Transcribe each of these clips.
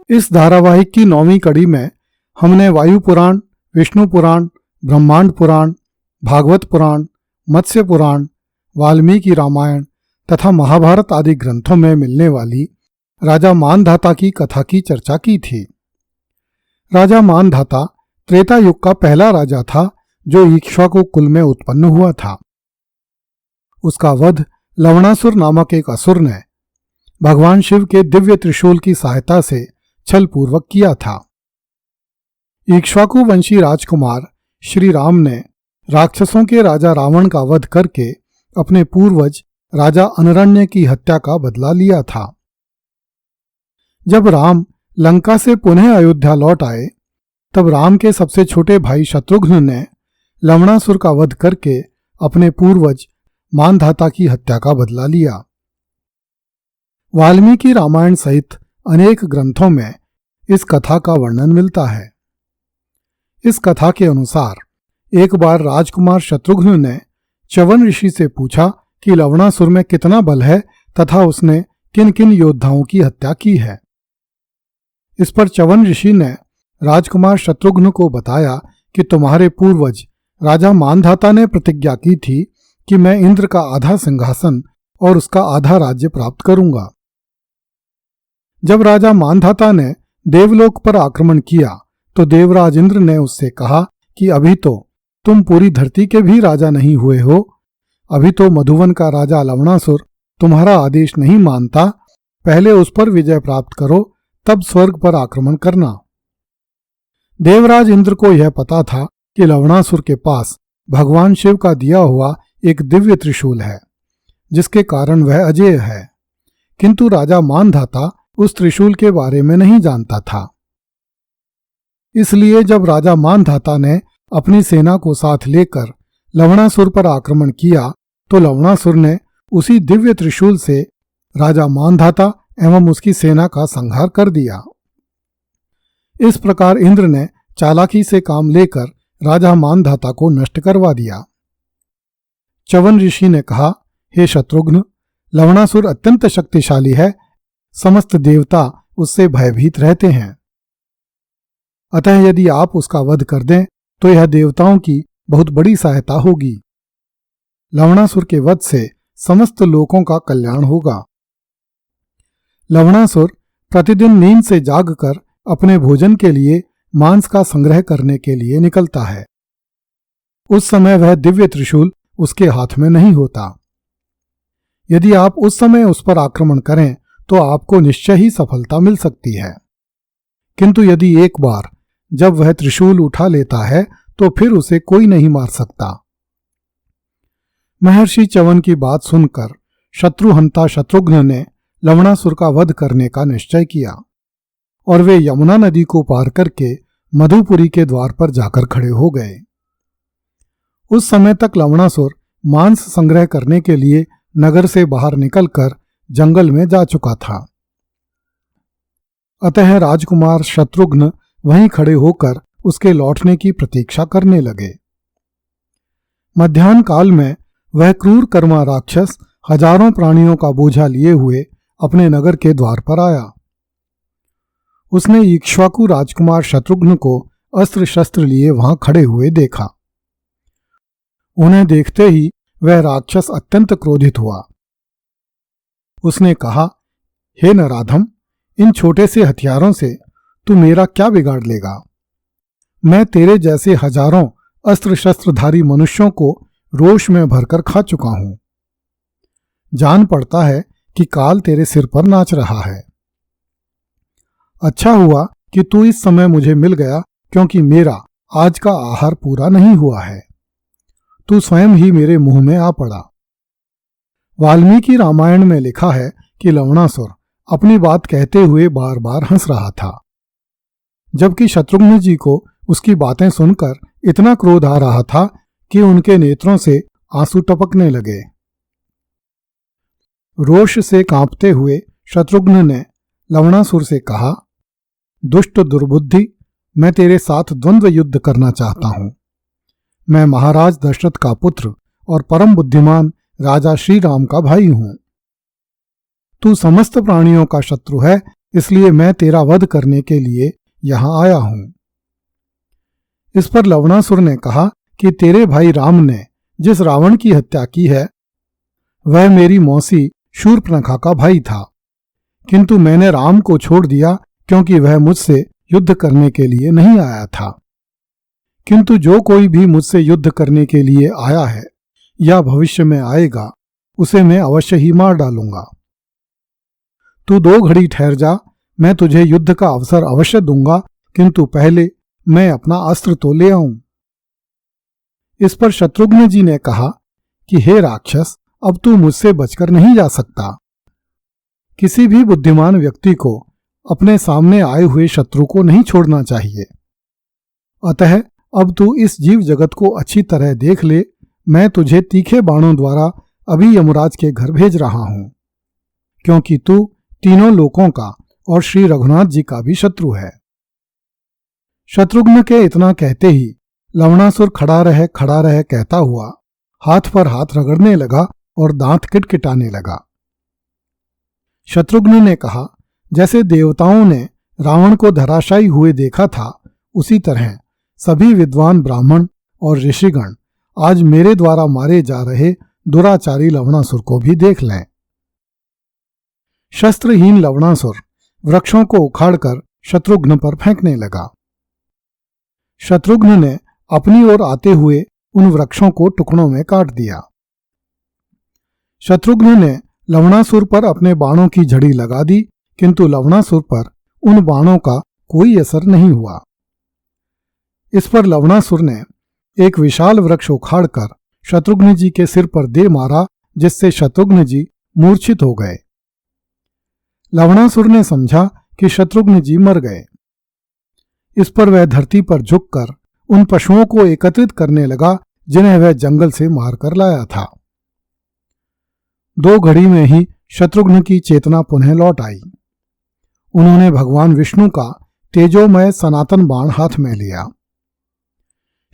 इस धारावाहिक की 9वीं कड़ी में हमने वायु पुराण, विष्णु पुराण, ब्रह्मांड पुराण, भागवत पुराण, मत्स्य पुराण, वाल्मीकि रामायण तथा महाभारत आदि ग्रंथों में मिलने वाली राजा मानधाता की कथा की चर्चा की थी। राजा मानधाता त्रेता युग का पहला राजा था जो इक्ष्वाकु कुल में उत्पन्न हुआ था। उसका वध लवणासुर नामक एक असुर ने भगवान शिव के दिव्य त्रिशूल की सहायता से छल पूर्वक किया था। इक्ष्वाकु वंशी राजकुमार श्री राम ने राक्षसों के राजा रावण का वध करके अपने पूर्वज राजा अनरण्य की हत्या का बदला लिया था। जब राम लंका से पुनः अयोध्या लौट आए तब राम के सबसे छोटे भाई शत्रुघ्न ने लवणासुर का वध करके अपने पूर्वज मानधाता की हत्या का बदला लिया। वाल्मीकि रामायण सहित अनेक ग्रंथों में इस कथा का वर्णन मिलता है। इस कथा के अनुसार एक बार राजकुमार शत्रुघ्न ने च्यवन ऋषि से पूछा कि लवणासुर में कितना बल है तथा उसने किन किन योद्धाओं की हत्या की है। इस पर च्यवन ऋषि ने राजकुमार शत्रुघ्न को बताया कि तुम्हारे पूर्वज राजा मानधाता ने प्रतिज्ञा की थी कि मैं इंद्र का आधा सिंहासन और उसका आधा राज्य प्राप्त करूंगा। जब राजा मानधाता ने देवलोक पर आक्रमण किया तो देवराज इंद्र ने उससे कहा कि अभी तो तुम पूरी धरती के भी राजा नहीं हुए हो, अभी तो मधुवन का राजा लवणासुर तुम्हारा आदेश नहीं मानता, पहले उस पर विजय प्राप्त करो तब स्वर्ग पर आक्रमण करना। देवराज इंद्र को यह पता था कि लवणासुर के पास भगवान शिव का दिया हुआ एक दिव्य त्रिशूल है जिसके कारण वह अजेय है, किंतु राजा मानधाता उस त्रिशूल के बारे में नहीं जानता था। इसलिए जब राजा मानधाता ने अपनी सेना को साथ लेकर लवणासुर पर आक्रमण किया तो लवणासुर ने उसी दिव्य त्रिशूल से राजा मानधाता एवं उसकी सेना का संहार कर दिया। इस प्रकार इंद्र ने चालाकी से काम लेकर राजा मानधाता को नष्ट करवा दिया। च्यवन ऋषि ने कहा, हे शत्रुघ्न, लवणासुर अत्यंत शक्तिशाली है, समस्त देवता उससे भयभीत रहते हैं। अतः यदि आप उसका वध कर दें तो यह देवताओं की बहुत बड़ी सहायता होगी। लवणासुर के वध से समस्त लोकों का कल्याण होगा। लवणासुर प्रतिदिन नींद से जागकर अपने भोजन के लिए मांस का संग्रह करने के लिए निकलता है। उस समय वह दिव्य त्रिशूल उसके हाथ में नहीं होता। यदि आप उस समय उस पर आक्रमण करें तो आपको निश्चय ही सफलता मिल सकती है, किंतु यदि एक बार जब वह त्रिशूल उठा लेता है तो फिर उसे कोई नहीं मार सकता। महर्षि च्यवन की बात सुनकर शत्रुहंता शत्रुघ्न ने लवणासुर का वध करने का निश्चय किया और वे यमुना नदी को पार करके मधुपुरी के द्वार पर जाकर खड़े हो गए। उस समय तक लवणासुर मांस संग्रह करने के लिए नगर से बाहर निकलकर जंगल में जा चुका था। अतः राजकुमार शत्रुघ्न वहीं खड़े होकर उसके लौटने की प्रतीक्षा करने लगे। मध्याह्न काल में वह क्रूर कर्मा राक्षस हजारों प्राणियों का बोझा लिए हुए अपने नगर के द्वार पर आया। उसने इक्ष्वाकु राजकुमार शत्रुघ्न को अस्त्र शस्त्र लिए वहां खड़े हुए देखा। उन्हें देखते ही वह राक्षस अत्यंत क्रोधित हुआ। उसने कहा, हे नराधम, इन छोटे से हथियारों से तू मेरा क्या बिगाड़ लेगा? मैं तेरे जैसे हजारों अस्त्र शस्त्रधारी मनुष्यों को रोष में भरकर खा चुका हूं। जान पड़ता है कि काल तेरे सिर पर नाच रहा है। अच्छा हुआ कि तू इस समय मुझे मिल गया, क्योंकि मेरा आज का आहार पूरा नहीं हुआ है। तू स्वयं ही मेरे मुंह में आ पड़ा। वाल्मीकि रामायण में लिखा है कि लवणासुर अपनी बात कहते हुए बार बार हंस रहा था, जबकि शत्रुघ्न जी को उसकी बातें सुनकर इतना क्रोध आ रहा था कि उनके नेत्रों से आंसू टपकने लगे। रोष से कांपते हुए शत्रुघ्न ने लवणासुर से कहा, दुष्ट दुर्बुद्धि, मैं तेरे साथ द्वंद्व युद्ध करना चाहता हूं। मैं महाराज दशरथ का पुत्र और परम बुद्धिमान राजा श्री राम का भाई हूं। तू समस्त प्राणियों का शत्रु है, इसलिए मैं तेरा वध करने के लिए यहां आया हूं। इस पर लवणासुर ने कहा कि तेरे भाई राम ने जिस रावण की हत्या की है वह मेरी मौसी शूर्पणखा का भाई था, किंतु मैंने राम को छोड़ दिया क्योंकि वह मुझसे युद्ध करने के लिए नहीं आया था। किंतु जो कोई भी मुझसे युद्ध करने के लिए आया है या भविष्य में आएगा उसे मैं अवश्य ही मार डालूंगा। तू 2 घड़ी ठहर जा, मैं तुझे युद्ध का अवसर अवश्य दूंगा, किंतु पहले मैं अपना अस्त्र तो ले आऊं। इस पर शत्रुघ्न जी ने कहा कि हे राक्षस, अब तू मुझसे बचकर नहीं जा सकता। किसी भी बुद्धिमान व्यक्ति को अपने सामने आए हुए शत्रु को नहीं छोड़ना चाहिए। अतः अब तू इस जीव जगत को अच्छी तरह देख ले, मैं तुझे तीखे बाणों द्वारा अभी यमराज के घर भेज रहा हूं, क्योंकि तू तीनों लोकों का और श्री रघुनाथ जी का भी शत्रु है। शत्रुघ्न के इतना कहते ही लवणासुर खड़ा रह कहता हुआ हाथ पर हाथ रगड़ने लगा और दांत किटकिटाने लगा। शत्रुघ्न ने कहा, जैसे देवताओं ने रावण को धराशायी हुए देखा था, उसी तरह सभी विद्वान ब्राह्मण और ऋषिगण आज मेरे द्वारा मारे जा रहे दुराचारी लवणासुर को भी देख लें। शस्त्रहीन लवणासुर वृक्षों को उखाड़कर शत्रुघ्न पर फेंकने लगा। शत्रुघ्न ने अपनी ओर आते हुए उन वृक्षों को टुकड़ों में काट दिया। शत्रुघ्न ने लवणासुर पर अपने बाणों की झड़ी लगा दी, किंतु लवणासुर पर उन बाणों का कोई असर नहीं हुआ। इस पर लवणासुर ने एक विशाल वृक्ष उखाड़कर शत्रुघ्न जी के सिर पर दे मारा, जिससे शत्रुघ्न जी मूर्छित हो गए। लवणासुर ने समझा कि शत्रुघ्न जी मर गए। इस पर वह धरती पर झुककर उन पशुओं को एकत्रित करने लगा जिन्हें वह जंगल से मारकर लाया था। 2 घड़ी में ही शत्रुघ्न की चेतना पुनः लौट आई। उन्होंने भगवान विष्णु का तेजोमय सनातन बाण हाथ में लिया।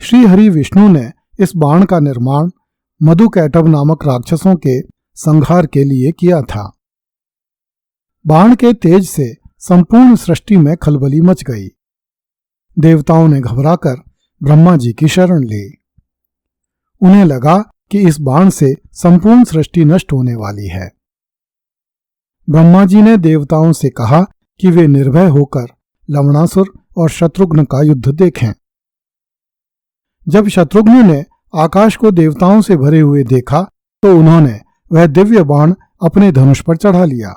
श्री हरि विष्णु ने इस बाण का निर्माण मधुकैटभ नामक राक्षसों के संहार के लिए किया था। बाण के तेज से संपूर्ण सृष्टि में खलबली मच गई। देवताओं ने घबराकर ब्रह्मा जी की शरण ली। उन्हें लगा कि इस बाण से संपूर्ण सृष्टि नष्ट होने वाली है। ब्रह्मा जी ने देवताओं से कहा कि वे निर्भय होकर लवणासुर और शत्रुघ्न का युद्ध देखें। जब शत्रुघ्न ने आकाश को देवताओं से भरे हुए देखा तो उन्होंने वह दिव्य बाण अपने धनुष पर चढ़ा लिया।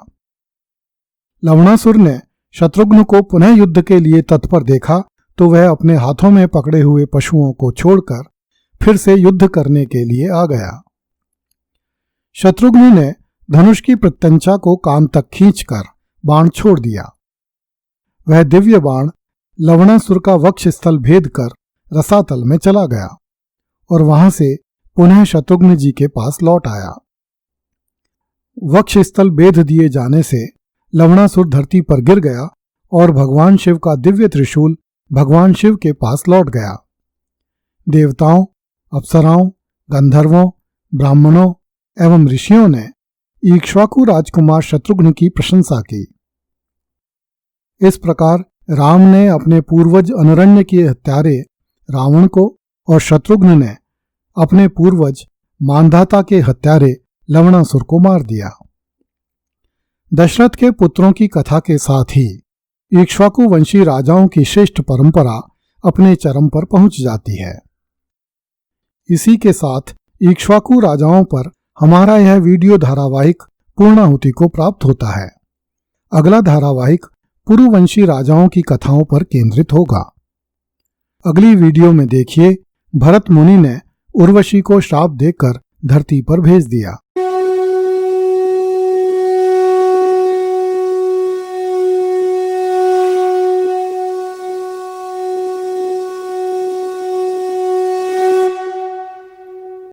लवणासुर ने शत्रुघ्न को पुनः युद्ध के लिए तत्पर देखा तो वह अपने हाथों में पकड़े हुए पशुओं को छोड़कर फिर से युद्ध करने के लिए आ गया। शत्रुघ्न ने धनुष की प्रत्यंचा को कान तक खींचकर बाण छोड़ दिया। वह दिव्य बाण लवणासुर का वक्ष स्थल भेद कर रसातल में चला गया और वहां से पुनः शत्रुघ्न जी के पास लौट आया। वक्ष स्थल भेद दिए जाने से लवणासुर धरती पर गिर गया और भगवान शिव का दिव्य त्रिशूल भगवान शिव के पास लौट गया। देवताओं, अप्सराओं, गंधर्वों, ब्राह्मणों एवं ऋषियों ने इक्ष्वाकु राजकुमार शत्रुघ्न की प्रशंसा की। इस प्रकार राम ने अपने पूर्वज अनरण्य के हत्यारे रावण को और शत्रुघ्न ने अपने पूर्वज मांधाता के हत्यारे लवणासुर को मार दिया। दशरथ के पुत्रों की कथा के साथ ही इक्ष्वाकु वंशी राजाओं की श्रेष्ठ परंपरा अपने चरम पर पहुंच जाती है। इसी के साथ इक्ष्वाकु राजाओं पर हमारा यह वीडियो धारावाहिक पूर्णाहुति को प्राप्त होता है। अगला धारावाहिक पुरुवंशी राजाओं की कथाओं पर केंद्रित होगा। अगली वीडियो में देखिए, भरत मुनि ने उर्वशी को श्राप देकर धरती पर भेज दिया।